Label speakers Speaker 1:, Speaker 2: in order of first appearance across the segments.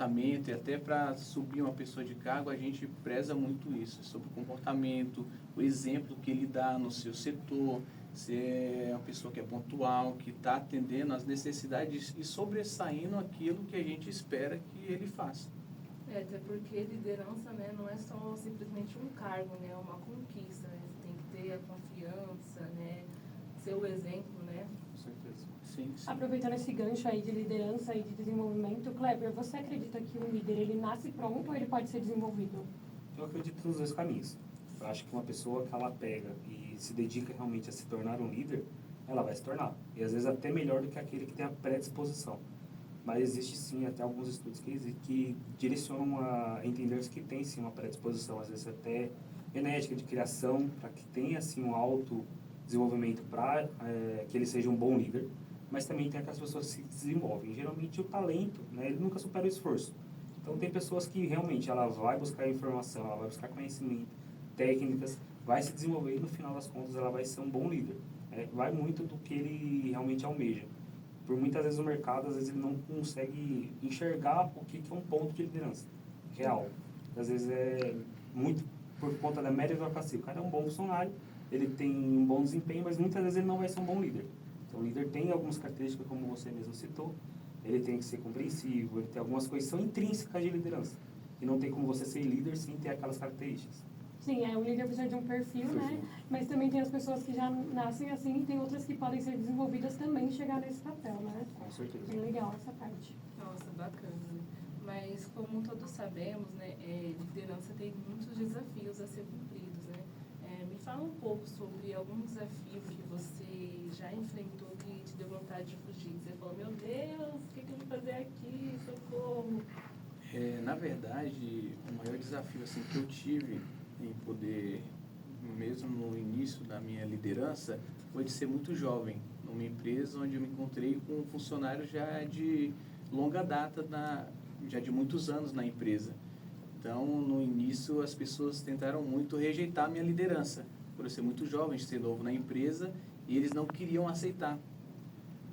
Speaker 1: comportamento, e até para subir uma pessoa de cargo, a gente preza muito isso, sobre o comportamento, o exemplo que ele dá no seu setor, se é uma pessoa que é pontual, que está atendendo às necessidades e sobressaindo aquilo que a gente espera que ele faça.
Speaker 2: Até porque liderança, né, não é só simplesmente um cargo, né, é uma conquista, né? Você tem que ter a confiança, né, ser o exemplo, né?
Speaker 1: Com certeza. Sim, sim.
Speaker 3: Aproveitando esse gancho aí de liderança e de desenvolvimento, Kleber, você acredita que um líder, ele nasce pronto ou ele pode ser desenvolvido?
Speaker 4: Eu acredito nos dois caminhos. Eu acho que uma pessoa que ela pega e se dedica realmente a se tornar um líder, ela vai se tornar. E às vezes até melhor do que aquele que tem a predisposição. Mas existe sim até alguns estudos que direcionam a entender que tem sim uma predisposição, às vezes até genética de criação, para que tenha assim um alto desenvolvimento para que ele seja um bom líder. Mas também tem aquelas pessoas que se desenvolvem. Geralmente o talento, né, ele nunca supera o esforço. Então tem pessoas que realmente ela vai buscar informação, ela vai buscar conhecimento, técnicas, vai se desenvolver e no final das contas ela vai ser um bom líder. Vai muito do que ele realmente almeja. Por muitas vezes o mercado, às vezes ele não consegue enxergar o que é um ponto de liderança real. Às vezes é muito por conta da meritocracia. O cara é um bom funcionário, ele tem um bom desempenho, mas muitas vezes ele não vai ser um bom líder. Então o líder tem algumas características, como você mesmo citou, ele tem que ser compreensivo, ele tem algumas coisas que são intrínsecas de liderança. E não tem como você ser líder sem ter aquelas características.
Speaker 3: Sim, o líder precisa de um perfil, né? Mas também tem as pessoas que já nascem assim e tem outras que podem ser desenvolvidas também e chegar nesse papel, né?
Speaker 4: Com certeza.
Speaker 3: Bem legal essa parte.
Speaker 2: Nossa, bacana. Mas como todos sabemos, né, liderança tem muitos desafios a ser cumpridos, né? Me fala um pouco sobre algum desafio que você já enfrentou que te deu vontade de fugir. Você falou, meu Deus, o que eu vou fazer aqui? Socorro!
Speaker 1: Na verdade, o maior desafio assim, que eu tive em poder, mesmo no início da minha liderança, foi de ser muito jovem, numa empresa onde eu me encontrei com um funcionário já de longa data, já de muitos anos na empresa. Então, no início, as pessoas tentaram muito rejeitar a minha liderança, por eu ser muito jovem, ser novo na empresa, e eles não queriam aceitar.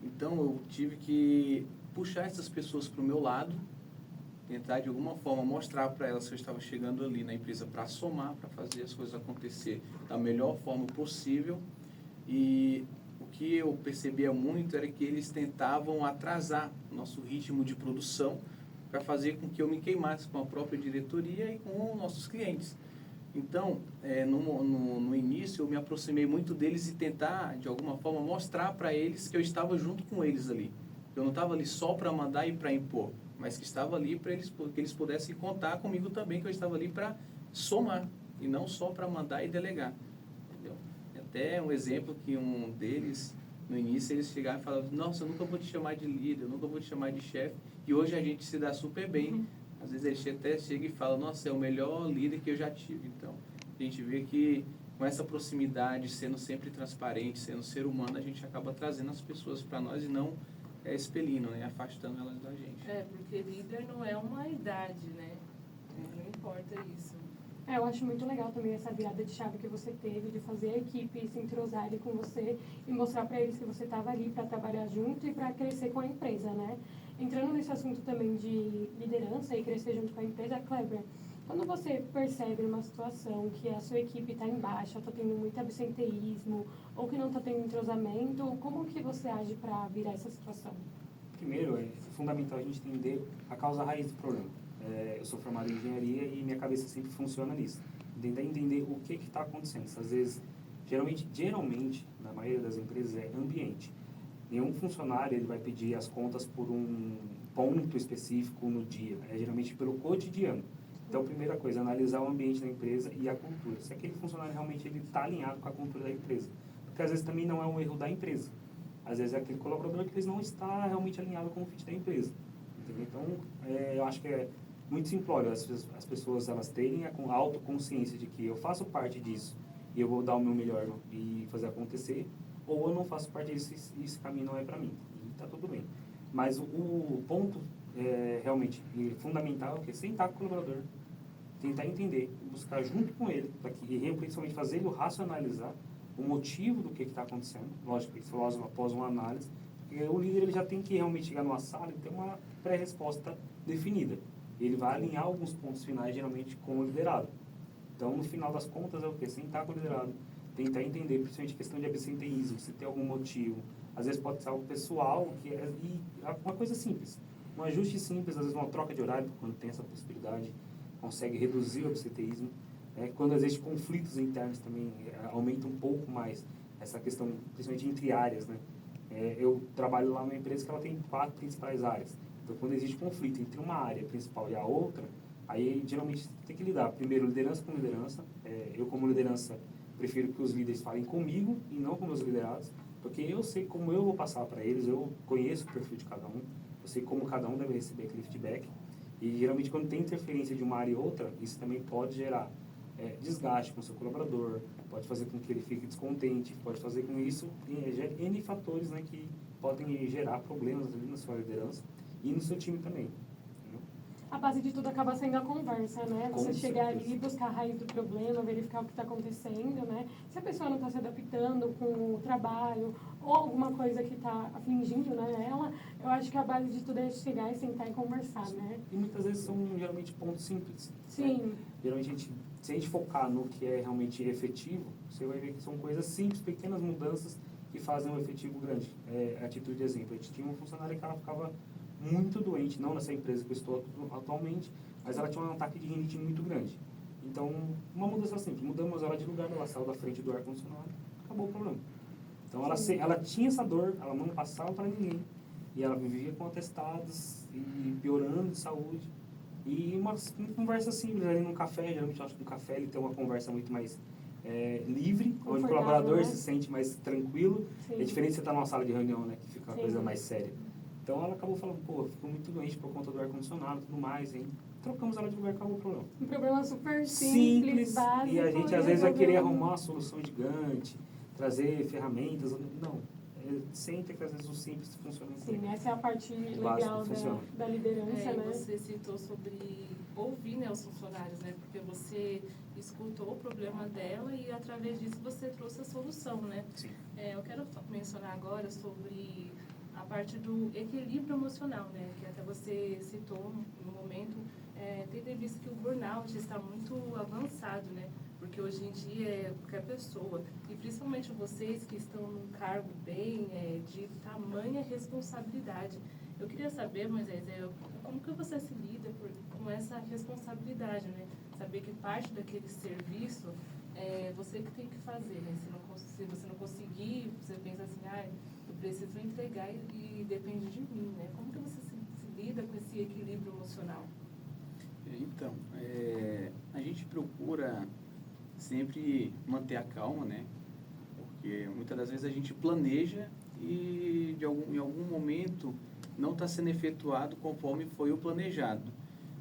Speaker 1: Então, eu tive que puxar essas pessoas para o meu lado, tentar de alguma forma mostrar para elas que eu estava chegando ali na empresa para somar, para fazer as coisas acontecer da melhor forma possível. E o que eu percebia muito era que eles tentavam atrasar o nosso ritmo de produção para fazer com que eu me queimasse com a própria diretoria e com nossos clientes. Então, no início, eu me aproximei muito deles e tentar, de alguma forma, mostrar para eles que eu estava junto com eles ali. Eu não estava ali só para mandar e para impor, mas que estava ali para que eles pudessem contar comigo também, que eu estava ali para somar e não só para mandar e delegar. Entendeu? Até um exemplo que um deles, no início, eles chegaram e falavam, nossa, eu nunca vou te chamar de líder, eu nunca vou te chamar de chefe, e hoje a gente se dá super bem. Às vezes eles até chegam e falam, nossa, é o melhor líder que eu já tive. Então, a gente vê que com essa proximidade, sendo sempre transparente, sendo ser humano, a gente acaba trazendo as pessoas para nós e não expelindo, né? Afastando elas da gente.
Speaker 2: Porque líder não é uma idade, né? Não importa isso.
Speaker 3: Eu acho muito legal também essa virada de chave que você teve, de fazer a equipe se entrosar ali com você e mostrar para eles que você estava ali para trabalhar junto e para crescer com a empresa, né? Entrando nesse assunto também de liderança e crescer junto com a empresa, Kleber, quando você percebe uma situação que a sua equipe está em baixa, está tendo muito absenteísmo ou que não está tendo entrosamento, como que você age para virar essa situação?
Speaker 4: Primeiro, é fundamental a gente entender a causa raiz do problema. Eu sou formado em engenharia e minha cabeça sempre funciona nisso. Tentar entender o que está acontecendo. Às vezes, geralmente, na maioria das empresas, é ambiente. Nenhum funcionário ele vai pedir as contas por um ponto específico no dia. É geralmente pelo cotidiano. Então, primeira coisa, analisar o ambiente da empresa e a cultura. Se aquele funcionário realmente está alinhado com a cultura da empresa. Porque às vezes também não é um erro da empresa. Às vezes é aquele colaborador que eles não está realmente alinhado com o fit da empresa. Entendeu? Então, eu acho que é muito simplório as pessoas elas terem a autoconsciência de que eu faço parte disso e eu vou dar o meu melhor e fazer acontecer, ou eu não faço parte disso e esse caminho não é para mim. E está tudo bem. Mas o ponto realmente fundamental é sentar com o colaborador, tentar entender, buscar junto com ele, para que e principalmente fazer ele racionalizar o motivo do que está acontecendo. Lógico, após uma análise, porque o líder ele já tem que realmente chegar numa sala e ter uma pré-resposta definida. ele vai alinhar alguns pontos finais, geralmente, com o liderado. Então, no final das contas, é o quê? Sentar com o liderado, tentar entender, principalmente a questão de absenteísmo, se tem algum motivo. Às vezes pode ser algo pessoal, e uma coisa simples. Um ajuste simples, às vezes uma troca de horário, quando tem essa possibilidade, consegue reduzir o absenteísmo. Quando existem conflitos internos também, aumenta um pouco mais essa questão, principalmente entre áreas, né? Eu trabalho lá numa empresa que ela tem 4 principais áreas. Então, quando existe conflito entre uma área principal e a outra, aí geralmente tem que lidar. Primeiro, liderança com liderança. Eu, como liderança, prefiro que os líderes falem comigo e não com meus liderados, porque eu sei como eu vou passar para eles, eu conheço o perfil de cada um, eu sei como cada um deve receber aquele feedback. E geralmente, quando tem interferência de uma área e outra, isso também pode gerar desgaste com o seu colaborador, pode fazer com que ele fique descontente, pode fazer com isso N fatores, né, que podem gerar problemas ali na sua liderança e no seu time também. Entendeu?
Speaker 3: A base de tudo acaba sendo a conversa, né? Você chegar ali, buscar a raiz do problema, verificar o que está acontecendo, né? Se a pessoa não está se adaptando com o trabalho ou alguma coisa que está afligindo, né, ela, eu acho que a base de tudo é chegar e sentar e conversar, né?
Speaker 4: E muitas vezes são geralmente pontos simples.
Speaker 3: Sim.
Speaker 4: Né? Geralmente, se a gente focar no que é realmente efetivo, você vai ver que são coisas simples, pequenas mudanças que fazem um efetivo grande. A título de exemplo, a gente tinha uma funcionária que ela ficava muito doente, não nessa empresa que eu estou atualmente, mas ela tinha um ataque de rinite muito grande. Então, uma mudança simples, mudamos ela de lugar, ela saiu da frente do ar-condicionado, acabou o problema. Então, ela tinha essa dor, ela não passava para ninguém, e ela vivia com atestados e piorando de saúde. E uma conversa simples ali num café, geralmente eu acho que no café ele tem uma conversa muito mais livre, onde o colaborador, né, se sente mais tranquilo. Sim. É diferente de você estar numa sala de reunião, né, que fica uma coisa mais séria. Então ela acabou falando, ficou muito doente por conta do ar-condicionado e tudo mais, hein? Trocamos ela de lugar e acabou o problema.
Speaker 3: Um problema super simples, básico.
Speaker 4: E a gente às vezes vai querer arrumar uma solução gigante, trazer ferramentas. Não. Senta que às vezes o simples funciona.
Speaker 3: Sim, essa é a parte legal da liderança, né?
Speaker 2: Você citou sobre ouvir, né, os funcionários, né? Porque você escutou o problema dela e através disso você trouxe a solução, né?
Speaker 4: Sim.
Speaker 2: Eu quero mencionar agora sobre a parte do equilíbrio emocional, né? Que até você citou no momento, tendo em vista que o burnout está muito avançado, né? Porque hoje em dia qualquer pessoa, e principalmente vocês que estão num cargo bem de tamanha responsabilidade. Eu queria saber, Moisés, como que você se lida com essa responsabilidade, né? Saber que parte daquele serviço é você que tem que fazer, né? Se você não conseguir, você pensa assim, eu preciso entregar e depende de mim, né? Como que você se lida com esse equilíbrio emocional?
Speaker 1: Então, a gente procura sempre manter a calma, né? Porque muitas das vezes a gente planeja e em algum momento não está sendo efetuado conforme foi o planejado.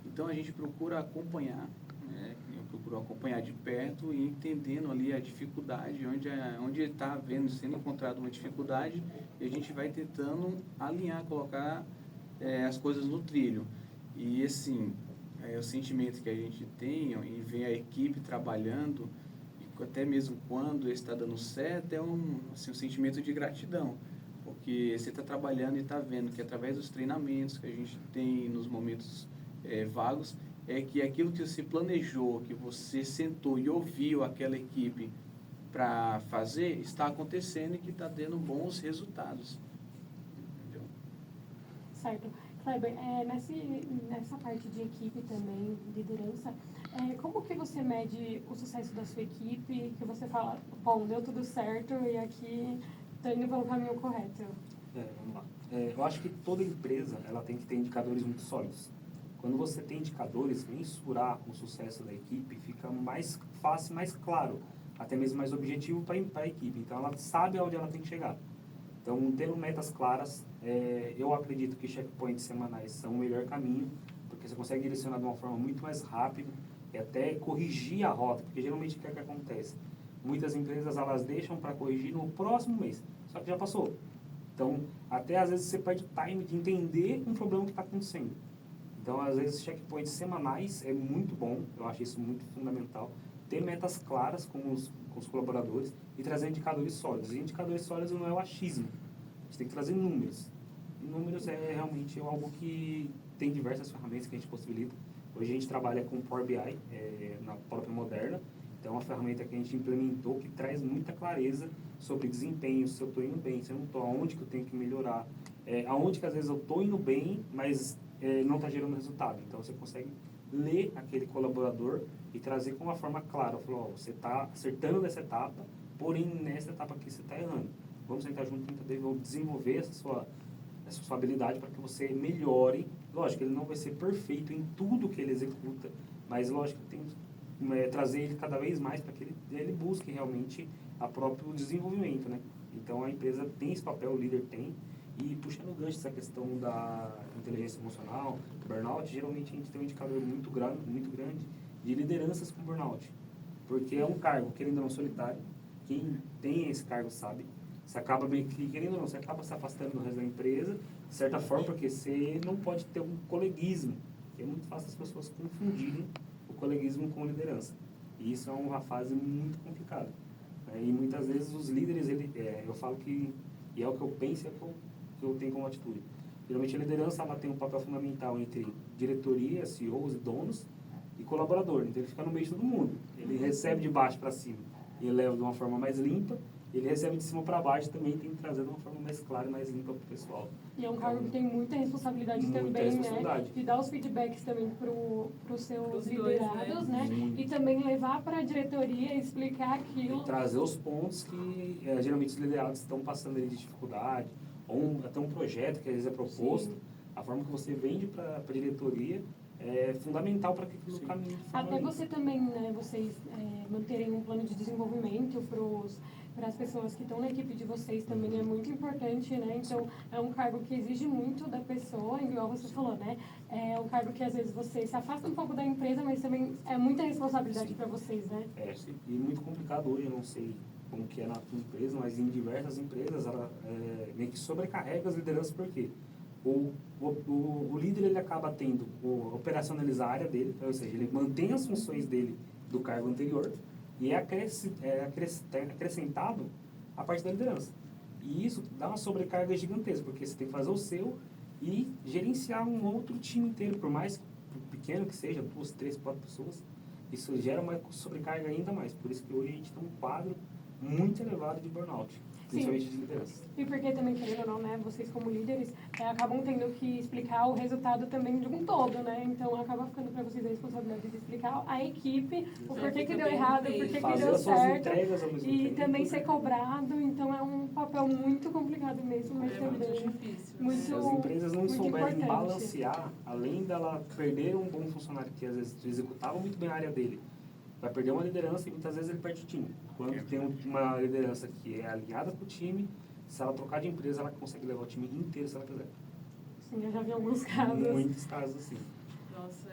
Speaker 1: Então a gente procura acompanhar, né? Eu procuro acompanhar de perto e entendendo ali a dificuldade, onde está sendo encontrada uma dificuldade, e a gente vai tentando alinhar, colocar as coisas no trilho. E assim, o sentimento que a gente tem e ver a equipe trabalhando, e até mesmo quando está dando certo, é um sentimento de gratidão, porque você está trabalhando e está vendo que através dos treinamentos que a gente tem nos momentos vagos, que aquilo que você planejou, que você sentou e ouviu aquela equipe para fazer, está acontecendo e que está dando bons resultados. Entendeu?
Speaker 3: Certo. Kleber, nessa parte de equipe também, liderança, como que você mede o sucesso da sua equipe, que você fala, bom, deu tudo certo e aqui estou indo pelo caminho correto?
Speaker 4: Vamos lá. Eu acho que toda empresa ela tem que ter indicadores muito sólidos. Quando você tem indicadores, mensurar o sucesso da equipe fica mais fácil, mais claro, até mesmo mais objetivo para a equipe. Então, ela sabe aonde ela tem que chegar. Então, tendo metas claras, eu acredito que checkpoints semanais são o melhor caminho, porque você consegue direcionar de uma forma muito mais rápida e até corrigir a rota, porque geralmente o que acontece? Muitas empresas, elas deixam para corrigir no próximo mês, só que já passou. Então, até às vezes você perde o time de entender um problema que está acontecendo. Então, às vezes, checkpoints semanais é muito bom, eu acho isso muito fundamental. Ter metas claras com os colaboradores e trazer indicadores sólidos. E indicadores sólidos não é o achismo, a gente tem que trazer números. E números é realmente algo que tem diversas ferramentas que a gente possibilita. Hoje a gente trabalha com Power BI na própria Moderna. Então, é uma ferramenta que a gente implementou que traz muita clareza sobre desempenho, se eu estou indo bem, se eu não estou, aonde que eu tenho que melhorar, aonde que às vezes eu estou indo bem, mas não está gerando resultado. Então, você consegue ler aquele colaborador e trazer com uma forma clara. Falou, você está acertando nessa etapa, porém nessa etapa aqui você está errando. Vamos sentar junto e vamos desenvolver essa sua habilidade para que você melhore. Lógico, ele não vai ser perfeito em tudo que ele executa, mas lógico que tem que trazer ele cada vez mais para que ele busque realmente o próprio desenvolvimento, né? Então a empresa tem esse papel, o líder tem. E puxando o gancho dessa questão da inteligência emocional, burnout, geralmente a gente tem um indicador muito grande de lideranças com burnout. Porque é um cargo, querendo ou não, solitário. Quem tem esse cargo sabe. Você acaba, querendo ou não, você acaba se afastando do resto da empresa, de certa forma, porque você não pode ter um coleguismo. É muito fácil as pessoas confundirem o coleguismo com liderança. E isso é uma fase muito complicada. E muitas vezes os líderes, eu falo que, e é o que eu penso, é o que eu tenho como atitude. Geralmente a liderança ela tem um papel fundamental entre diretoria, CEOs e donos e colaborador. Então ele fica no meio de todo mundo. Ele recebe de baixo para cima e leva de uma forma mais limpa. Ele recebe de cima para baixo também, tem que trazer de uma forma mais clara e mais limpa para o pessoal.
Speaker 3: E é um cargo que tem muita responsabilidade também, né? De dar os feedbacks também para os seus liderados, né? E também levar para a diretoria e explicar aquilo.
Speaker 4: E trazer os pontos que geralmente os liderados estão passando ali de dificuldade, ou até um projeto que às vezes é proposto. Sim. A forma que você vende para a diretoria é fundamental para que aquilo caminhe.
Speaker 3: Até você também, né? Vocês manterem um plano de desenvolvimento para as pessoas que estão na equipe de vocês também é muito importante, né? Então, é um cargo que exige muito da pessoa, igual você falou, né? É um cargo que, às vezes, você se afasta um pouco da empresa, mas também é muita responsabilidade para vocês, né?
Speaker 4: E muito complicado hoje, eu não sei como que é na tua empresa, mas em diversas empresas, ela meio que sobrecarrega as lideranças, por quê? O líder, ele acaba tendo operacionalizar a área dele, ou seja, ele mantém as funções dele do cargo anterior, e é acrescentado a parte da liderança. E isso dá uma sobrecarga gigantesca, porque você tem que fazer o seu e gerenciar um outro time inteiro, por mais pequeno que seja, 2, 3, 4 pessoas, isso gera uma sobrecarga ainda mais. Por isso que hoje a gente tem um quadro muito elevado de burnout, principalmente de liderança.
Speaker 3: E porque também, querendo ou não, né, vocês como líderes acabam tendo que explicar o resultado também de um todo, né? Então acaba ficando para vocês a responsabilidade de explicar a equipe o porquê que deu errado, o porquê que deu certo e também ser cobrado. Então é um papel muito complicado mesmo, mas também muito
Speaker 4: se as empresas não souberem balancear, além dela perder um bom funcionário que às vezes executava muito bem a área dele, vai perder uma liderança e muitas vezes ele perde o time. Quando tem uma liderança que é alinhada com o time, se ela trocar de empresa, ela consegue levar o time inteiro se ela quiser.
Speaker 3: Sim, eu já vi alguns casos.
Speaker 4: Muitos casos assim.
Speaker 2: Nossa,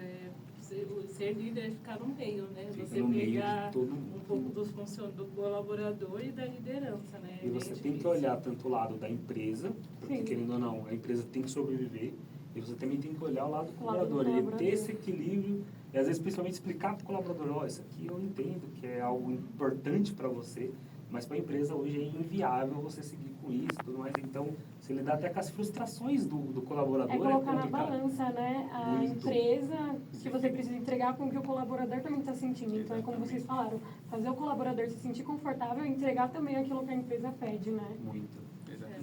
Speaker 2: ser líder é ficar no meio, né?
Speaker 4: Fica
Speaker 2: você pegar um pouco do colaborador e da liderança, né?
Speaker 4: E você tem que olhar tanto o lado da empresa, porque querendo ou não, a empresa tem que sobreviver, e você também tem que olhar o lado do colaborador, e ter esse equilíbrio, e às vezes principalmente explicar para o colaborador, isso aqui eu entendo que é algo importante para você, mas para a empresa hoje é inviável você seguir com isso e tudo mais. Então, você lidar até com as frustrações do colaborador.
Speaker 3: É colocar na balança, né? A empresa que você precisa entregar com o que o colaborador também está sentindo. Então, é como vocês falaram, fazer o colaborador se sentir confortável e entregar também aquilo que a empresa pede, né?
Speaker 4: Muito.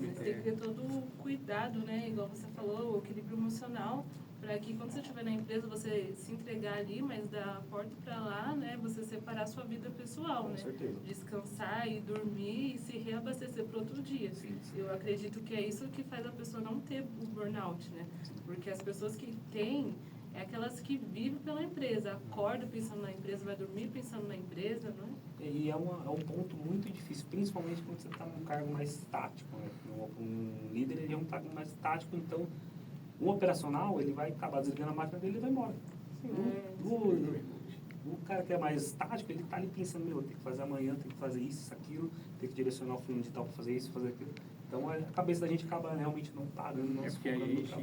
Speaker 2: Mas tem que ter todo o cuidado, né? Igual você falou, o equilíbrio emocional, para que quando você estiver na empresa, você se entregar ali, mas da porta para lá, né? Você separar a sua vida pessoal, né?
Speaker 4: Certeza.
Speaker 2: Descansar e dormir e se reabastecer para outro dia.
Speaker 4: Sim.
Speaker 2: Eu acredito que é isso que faz a pessoa não ter o burnout, né? Porque as pessoas que têm, é aquelas que vivem pela empresa, acorda pensando na empresa, vai dormir pensando na empresa, não é?
Speaker 4: E é um ponto muito difícil, principalmente quando você está num cargo mais tático, né? Um líder, ele é um cargo mais tático, então o operacional, ele vai acabar desligando a máquina dele e vai embora. O cara que é mais tático, ele está ali pensando, tem que fazer amanhã, tem que fazer isso, aquilo, tem que direcionar o fulano de tal para fazer isso, fazer aquilo. Então, a cabeça da gente acaba realmente não parando, não
Speaker 1: porque a gente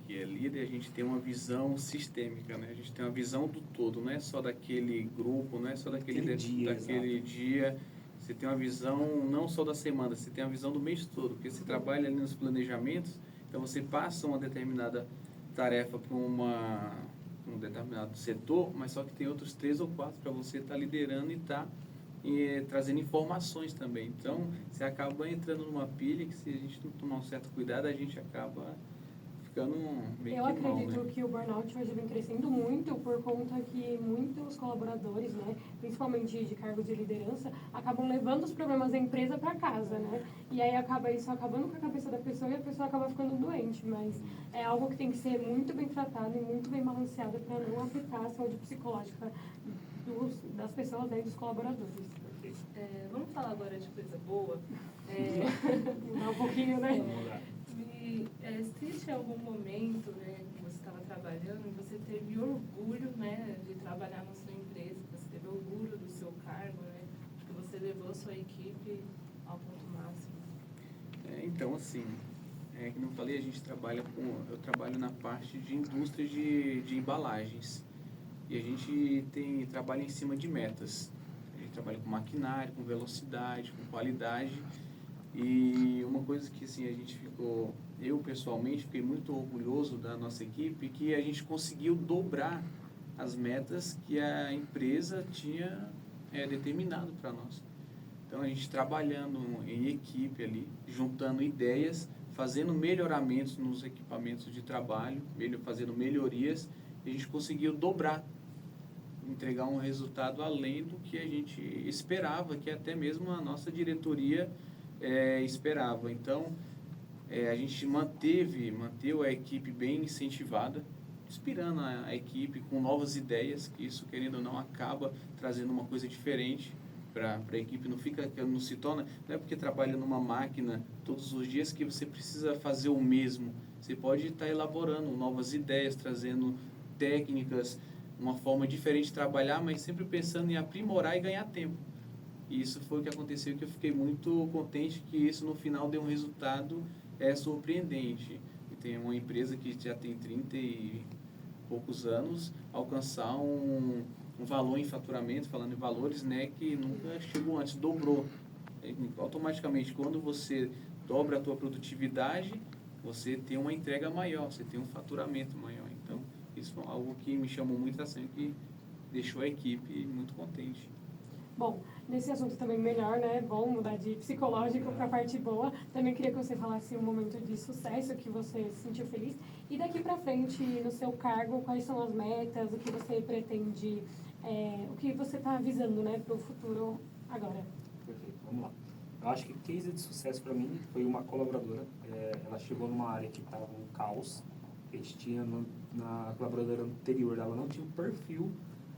Speaker 1: que é líder, a gente tem uma visão sistêmica, né? A gente tem uma visão do todo, não é só daquele grupo, não é só daquele dia. Você tem uma visão não só da semana, você tem uma visão do mês todo, porque você trabalha ali nos planejamentos, então você passa uma determinada tarefa para um determinado setor, mas só que tem outros 3 ou 4 para você estar liderando e estar trazendo informações também. Então, você acaba entrando numa pilha que, se a gente não tomar um certo cuidado, a gente acaba ficando meio
Speaker 3: Eu
Speaker 1: que mal,
Speaker 3: acredito
Speaker 1: né?
Speaker 3: que o burnout hoje vem crescendo muito por conta que muitos colaboradores, né, principalmente de cargos de liderança, acabam levando os problemas da empresa para casa, né? E aí acaba isso acabando com a cabeça da pessoa e a pessoa acaba ficando doente, mas é algo que tem que ser muito bem tratado e muito bem balanceado para não afetar a saúde psicológica das pessoas, né, e dos colaboradores.
Speaker 2: Vamos falar agora de coisa boa.
Speaker 3: Mudar um pouquinho, né?
Speaker 2: Se existe algum momento, né, que você estava trabalhando e você teve orgulho, né, de trabalhar na sua empresa, você teve orgulho do seu cargo, né, que você levou a sua equipe ao ponto máximo?
Speaker 1: Então, assim, como eu falei, eu trabalho na parte de indústria de embalagens. E a gente trabalha em cima de metas. A gente trabalha com maquinário, com velocidade, com qualidade. E uma coisa que, assim, eu pessoalmente fiquei muito orgulhoso da nossa equipe, que a gente conseguiu dobrar as metas que a empresa tinha determinado para nós. Então, a gente trabalhando em equipe ali, juntando ideias, fazendo melhoramentos nos equipamentos de trabalho, fazendo melhorias, e a gente conseguiu dobrar, entregar um resultado além do que a gente esperava, que até mesmo a nossa diretoria esperava. Então, a gente manteve a equipe bem incentivada, inspirando a equipe com novas ideias, que isso, querendo ou não, acaba trazendo uma coisa diferente para a equipe. Não se torna, não é porque trabalha numa máquina todos os dias que você precisa fazer o mesmo. Você pode estar elaborando novas ideias, trazendo técnicas, uma forma diferente de trabalhar, mas sempre pensando em aprimorar e ganhar tempo. E isso foi o que aconteceu, que eu fiquei muito contente que isso no final deu um resultado surpreendente. E tem uma empresa que já tem 30 e poucos anos, alcançar um valor em faturamento, falando em valores, né, que nunca chegou antes, dobrou. Automaticamente, quando você dobra a tua produtividade, você tem uma entrega maior, você tem um faturamento maior. Então, isso foi algo que me chamou muito a atenção, que deixou a equipe muito contente.
Speaker 3: Bom, nesse assunto também melhor, né? Bom mudar de psicológico para a parte boa. Também queria que você falasse um momento de sucesso que você se sentiu feliz. E daqui para frente, no seu cargo, quais são as metas, o que você pretende, o que você está avisando, né, para o futuro agora?
Speaker 4: Perfeito, vamos lá. Eu acho que case de sucesso para mim foi uma colaboradora. Ela chegou numa área que estava um caos. A gente tinha na colaboradora anterior, ela não tinha um perfil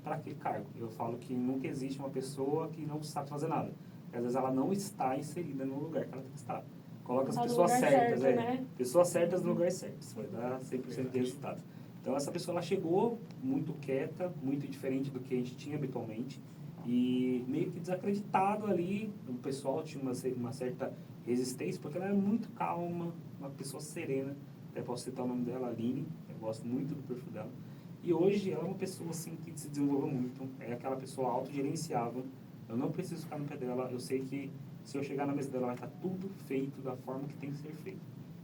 Speaker 4: para aquele cargo. Eu falo que nunca existe uma pessoa que não sabe fazer nada. Às vezes ela não está inserida no lugar que ela tem que estar. Coloca as pessoas certas,
Speaker 3: certo, né?
Speaker 4: Pessoas certas no lugar certo. Isso vai dar 100% de resultado. Então essa pessoa ela chegou muito quieta, muito diferente do que a gente tinha habitualmente. E meio que desacreditado ali, o pessoal tinha uma certa resistência, porque ela era muito calma, uma pessoa serena. Até posso citar o nome dela, Aline, eu gosto muito do perfil dela. E hoje ela é uma pessoa assim que se desenvolveu muito, é aquela pessoa autogerenciável. Eu não preciso ficar no pé dela, eu sei que se eu chegar na mesa dela vai estar tudo feito da forma que tem que ser feito,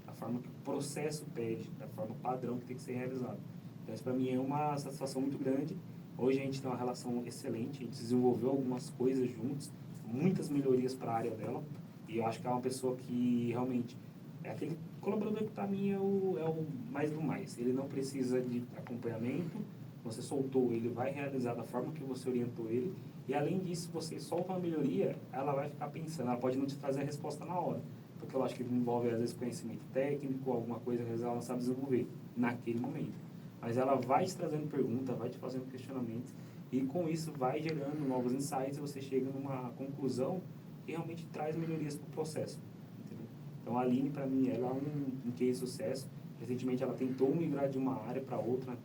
Speaker 4: da forma que o processo pede, da forma padrão que tem que ser realizado. Então isso para mim é uma satisfação muito grande. Hoje a gente tem uma relação excelente, a gente desenvolveu algumas coisas juntos, muitas melhorias para a área dela, e eu acho que é uma pessoa que realmente é aquele colaborador que para mim é o mais do mais. Ele não precisa de acompanhamento, você soltou, ele vai realizar da forma que você orientou ele, e além disso, você solta uma melhoria, ela vai ficar pensando, ela pode não te trazer a resposta na hora, porque eu acho que envolve às vezes conhecimento técnico, alguma coisa que às vezes ela não sabe desenvolver naquele momento. Mas ela vai te trazendo pergunta, vai te fazendo questionamentos, e com isso vai gerando novos insights e você chega numa conclusão que realmente traz melhorias para o processo. Entendeu? Então a Aline, para mim, ela é um case de sucesso. Recentemente ela tentou migrar de uma área para outra,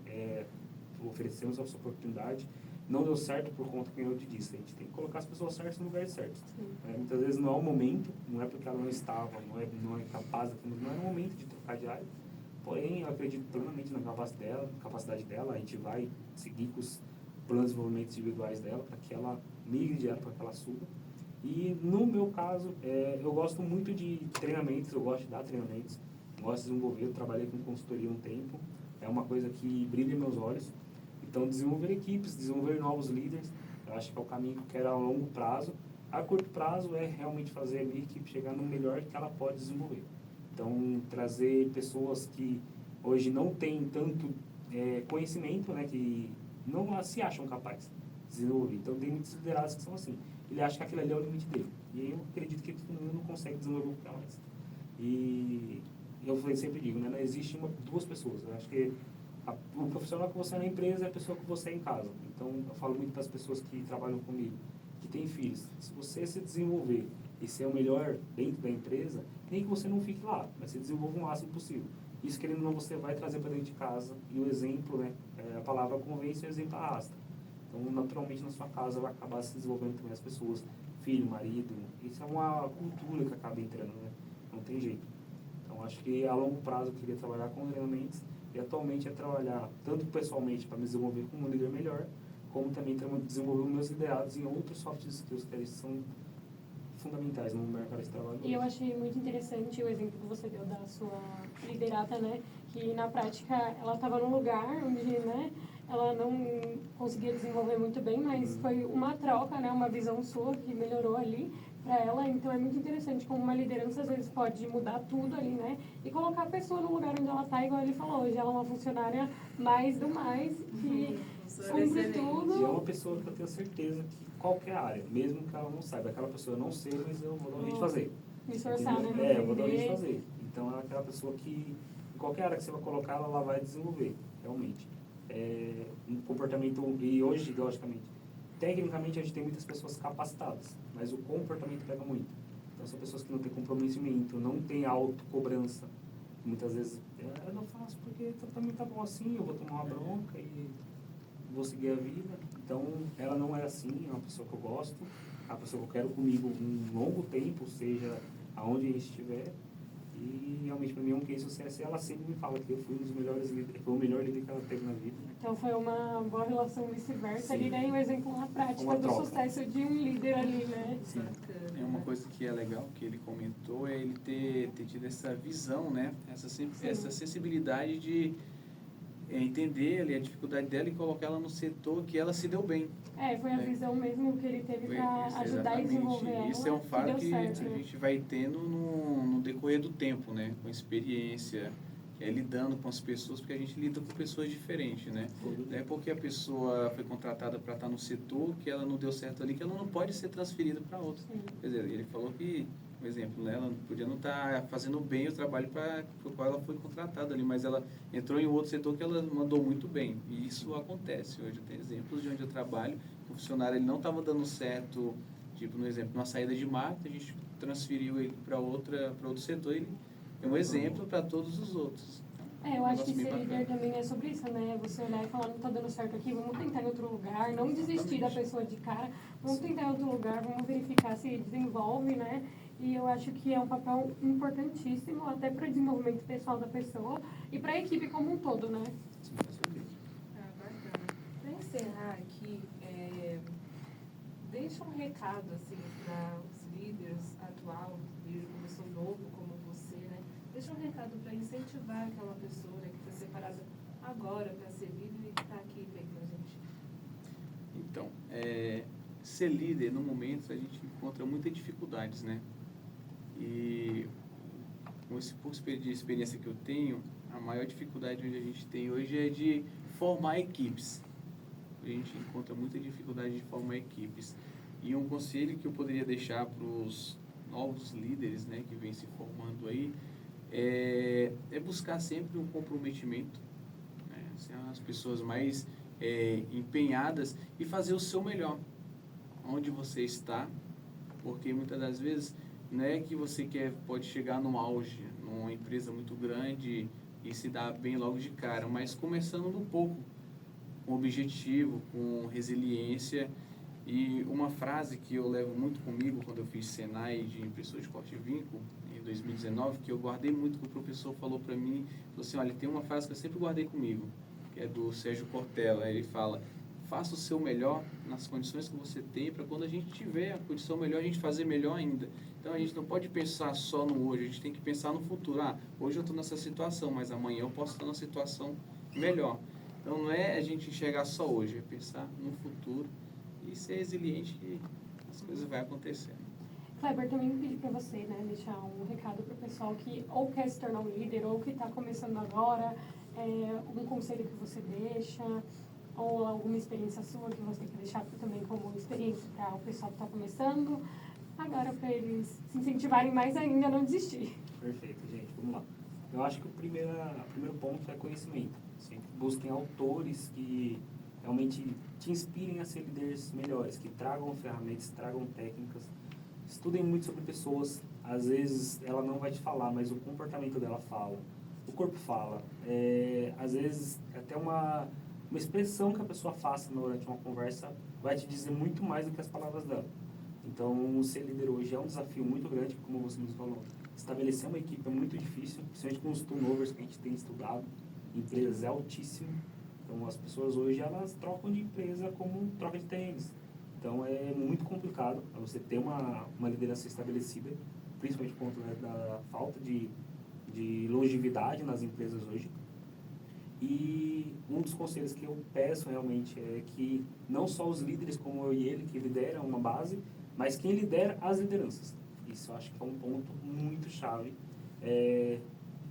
Speaker 4: oferecemos essa oportunidade. Não deu certo por conta que eu te disse. A gente tem que colocar as pessoas certas no lugar certo. Muitas vezes não é o momento, não é porque ela não estava, não é capaz, não é o momento de trocar de área. Porém, eu acredito plenamente na capacidade dela. A gente vai seguir com os planos de desenvolvimento individuais dela para que ela migre de área, para que ela suba. E no meu caso, eu gosto muito de treinamentos, eu gosto de dar treinamentos, gosto de desenvolver. Eu trabalhei com consultoria um tempo, é uma coisa que brilha em meus olhos. E Então, desenvolver equipes, desenvolver novos líderes, eu acho que é o caminho que eu quero a longo prazo. A curto prazo é realmente fazer a minha equipe chegar no melhor que ela pode desenvolver. Então, trazer pessoas que hoje não têm tanto conhecimento, né, que não se acham capazes de desenvolver. Então, tem muitos liderados que são assim. Ele acha que aquilo ali é o limite dele. E aí eu acredito que ele não consegue desenvolver o que é mais. E eu sempre digo, né, não existe duas pessoas. Eu acho que o profissional que você é na empresa é a pessoa que você é em casa. Então, eu falo muito para as pessoas que trabalham comigo, que têm filhos. Se você se desenvolver e ser o melhor dentro da empresa, nem que você não fique lá, mas se desenvolva o máximo possível. Isso, querendo ou não, você vai trazer para dentro de casa. E o exemplo, né, a palavra convence e o exemplo arrasta. Então, naturalmente, na sua casa vai acabar se desenvolvendo também as pessoas, filho, marido. Isso é uma cultura que acaba entrando, né? Não tem jeito. Então, acho que a longo prazo eu queria trabalhar com treinamentos e atualmente é trabalhar tanto pessoalmente para me desenvolver como um líder melhor, como também desenvolver os meus liderados em outros soft skills que eles são fundamentais no mercado de trabalho.
Speaker 3: E eu achei muito interessante o exemplo que você deu da sua liderada, né? Que na prática ela estava num lugar onde, né, ela não conseguia desenvolver muito bem, mas foi uma troca, né, uma visão sua que melhorou ali para ela. Então é muito interessante como uma liderança às vezes pode mudar tudo ali, né? E colocar a pessoa no lugar onde ela está, igual ele falou, hoje ela é uma funcionária mais do mais, que cumpre tudo.
Speaker 4: E é uma pessoa que eu tenho certeza que qualquer área, mesmo que ela não saiba, aquela pessoa não sei, mas eu vou dar um jeito de fazer.
Speaker 3: Me esforçar, né?
Speaker 4: Eu vou dar um jeito de fazer. Então é aquela pessoa que, em qualquer área que você vai colocar, ela vai desenvolver, realmente. Um comportamento, e hoje, logicamente, tecnicamente a gente tem muitas pessoas capacitadas, mas o comportamento pega muito. Então são pessoas que não têm comprometimento, não têm autocobrança. Muitas vezes, eu não faço porque também tá bom assim, eu vou tomar uma bronca e vou seguir a vida. Então, ela não é assim, é uma pessoa que eu gosto, é uma pessoa que eu quero comigo um longo tempo, seja aonde a gente estiver. E realmente, para mim, é um case sucesso. E ela sempre me fala que eu fui um dos melhores líderes, foi o melhor líder que ela teve na vida.
Speaker 3: Então, foi uma boa relação vice-versa ali,
Speaker 4: Sim.
Speaker 3: né? E um exemplo na prática do sucesso de um líder ali, né?
Speaker 1: Sim. É uma coisa que é legal, que ele comentou, é ele ter tido essa visão, né? Essa sensibilidade de entender ali a dificuldade dela e colocar ela no setor que ela se deu bem.
Speaker 3: Foi a visão mesmo que ele teve para ajudar e desenvolver ela.
Speaker 1: Isso é um fato que
Speaker 3: certo,
Speaker 1: a gente vai tendo no decorrer do tempo, né? Com experiência, lidando com as pessoas, porque a gente lida com pessoas diferentes, né? Não é porque a pessoa foi contratada para estar no setor que ela não deu certo ali, que ela não pode ser transferida para outro.
Speaker 3: Sim.
Speaker 1: Quer dizer, ele falou que, por exemplo, né, ela podia não estar fazendo bem o trabalho para o qual ela foi contratada ali, mas ela entrou em outro setor que ela mandou muito bem. E isso acontece hoje. Eu tenho exemplos de onde eu trabalho, o funcionário ele não estava dando certo, tipo, no exemplo, numa saída de marketing, a gente transferiu ele para outro setor, ele é um exemplo para todos os outros.
Speaker 3: Eu acho que ser líder também é sobre isso, né? Você olhar e falar, não está dando certo aqui, vamos tentar em outro lugar, não desistir da pessoa de cara, vamos tentar em outro lugar, vamos verificar se desenvolve, né? E eu acho que é um papel importantíssimo até para o desenvolvimento pessoal da pessoa e para a equipe como um todo, né?
Speaker 2: Bacana. Para encerrar aqui, deixa um recado assim, para os líderes atual, líder começou novo como você, né? Deixa um recado para incentivar aquela pessoa, né, que está separada agora para ser líder e que está aqui vendo a gente.
Speaker 1: Então, ser líder, no momento, a gente encontra muitas dificuldades, né? E com esse pouco de experiência que eu tenho, a maior dificuldade que a gente tem hoje é de formar equipes. A gente encontra muita dificuldade de formar equipes. E um conselho que eu poderia deixar para os novos líderes, né, que vêm se formando aí, é buscar sempre um comprometimento, né, ser as pessoas mais empenhadas e fazer o seu melhor onde você está, porque muitas das vezes não é que você pode chegar no auge, numa empresa muito grande e se dar bem logo de cara, mas começando no pouco, com objetivo, com resiliência. E uma frase que eu levo muito comigo quando eu fiz Senai de impressor de corte e vínculo, em 2019, que eu guardei muito, que o professor falou para mim, falou assim, olha, tem uma frase que eu sempre guardei comigo, que é do Sérgio Cortella. Ele fala, faça o seu melhor nas condições que você tem, para quando a gente tiver a condição melhor, a gente fazer melhor ainda. Então a gente não pode pensar só no hoje, a gente tem que pensar no futuro. Hoje eu estou nessa situação, mas amanhã eu posso estar numa situação melhor. Então não é a gente enxergar só hoje, é pensar no futuro e ser resiliente que as coisas vão acontecendo.
Speaker 3: Kleber, também pedi para você, né, deixar um recado para o pessoal que ou quer se tornar um líder ou que está começando agora, algum conselho que você deixa, ou alguma experiência sua que você quer deixar também como experiência para o pessoal que está começando, agora para eles se incentivarem mais ainda a não desistir.
Speaker 4: Perfeito, gente. Vamos lá. Eu acho que o primeiro ponto é conhecimento. Sempre busquem autores que realmente te inspirem a ser líderes melhores, que tragam ferramentas, tragam técnicas. Estudem muito sobre pessoas. Às vezes ela não vai te falar, mas o comportamento dela fala. O corpo fala. Às vezes até uma expressão que a pessoa faça durante uma conversa vai te dizer muito mais do que as palavras dela. Então, ser líder hoje é um desafio muito grande, como você nos falou. Estabelecer uma equipe é muito difícil, principalmente com os turnovers que a gente tem estudado. Empresas é altíssimo. Então, as pessoas hoje, elas trocam de empresa como troca de tênis. Então, é muito complicado você ter uma liderança estabelecida, principalmente por conta, né, da falta de longevidade nas empresas hoje. E um dos conselhos que eu peço realmente é que não só os líderes como eu e ele, que lideram uma base, mas quem lidera as lideranças. Isso eu acho que é um ponto muito chave.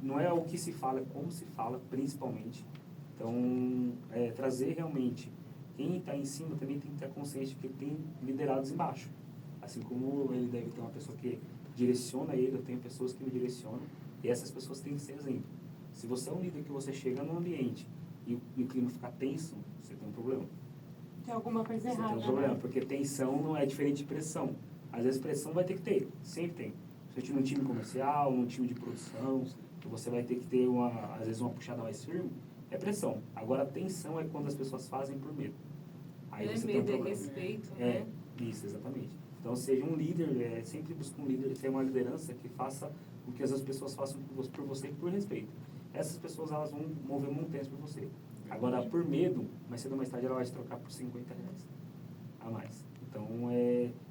Speaker 4: Não é o que se fala, é como se fala, principalmente. Então, trazer realmente quem está em cima também tem que ter consciência que tem liderados embaixo. Assim como ele deve ter uma pessoa que direciona ele, eu tenho pessoas que me direcionam, e essas pessoas têm que ser exemplo. Se você é um líder que você chega num ambiente e o clima fica tenso, você tem um problema.
Speaker 3: Tem alguma coisa
Speaker 4: Você
Speaker 3: errada,
Speaker 4: tem um problema,
Speaker 3: né?
Speaker 4: porque tensão não é diferente de pressão. Às vezes pressão vai ter que ter, sempre tem. Principalmente num time comercial, num time de produção, você vai ter que ter, às vezes, uma puxada mais firme, é pressão. Agora, tensão é quando as pessoas fazem por medo. Aí você tem um
Speaker 2: Medo e
Speaker 4: problema.
Speaker 2: respeito, né?
Speaker 4: Isso, exatamente. Então, seja um líder, sempre busque um líder, ter uma liderança que faça o que as pessoas façam por você e por respeito. Essas pessoas, elas vão mover montanhas por você. Agora, por medo, mais cedo ou mais tarde, ela vai te trocar por R$50 a mais. Então,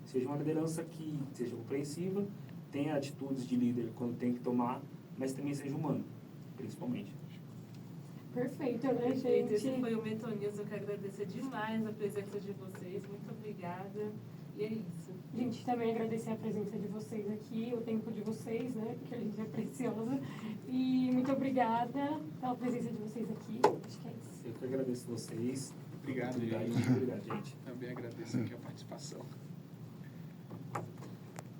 Speaker 4: seja uma liderança que seja compreensiva, tenha atitudes de líder quando tem que tomar, mas também seja humano, principalmente.
Speaker 3: Perfeito, né,
Speaker 2: Perfeito.
Speaker 3: gente?
Speaker 2: Esse foi o Mentor News. Eu quero agradecer demais a presença de vocês. Muito obrigada. E é isso.
Speaker 3: Gente, também agradecer a presença de vocês aqui, o tempo de vocês, né, porque a gente é preciosa. E muito obrigada pela presença de vocês aqui. Acho que é isso.
Speaker 4: Eu que agradeço vocês.
Speaker 1: Obrigado,
Speaker 4: Obrigado,
Speaker 1: gente.
Speaker 4: obrigado, gente.
Speaker 1: Também agradeço aqui a participação.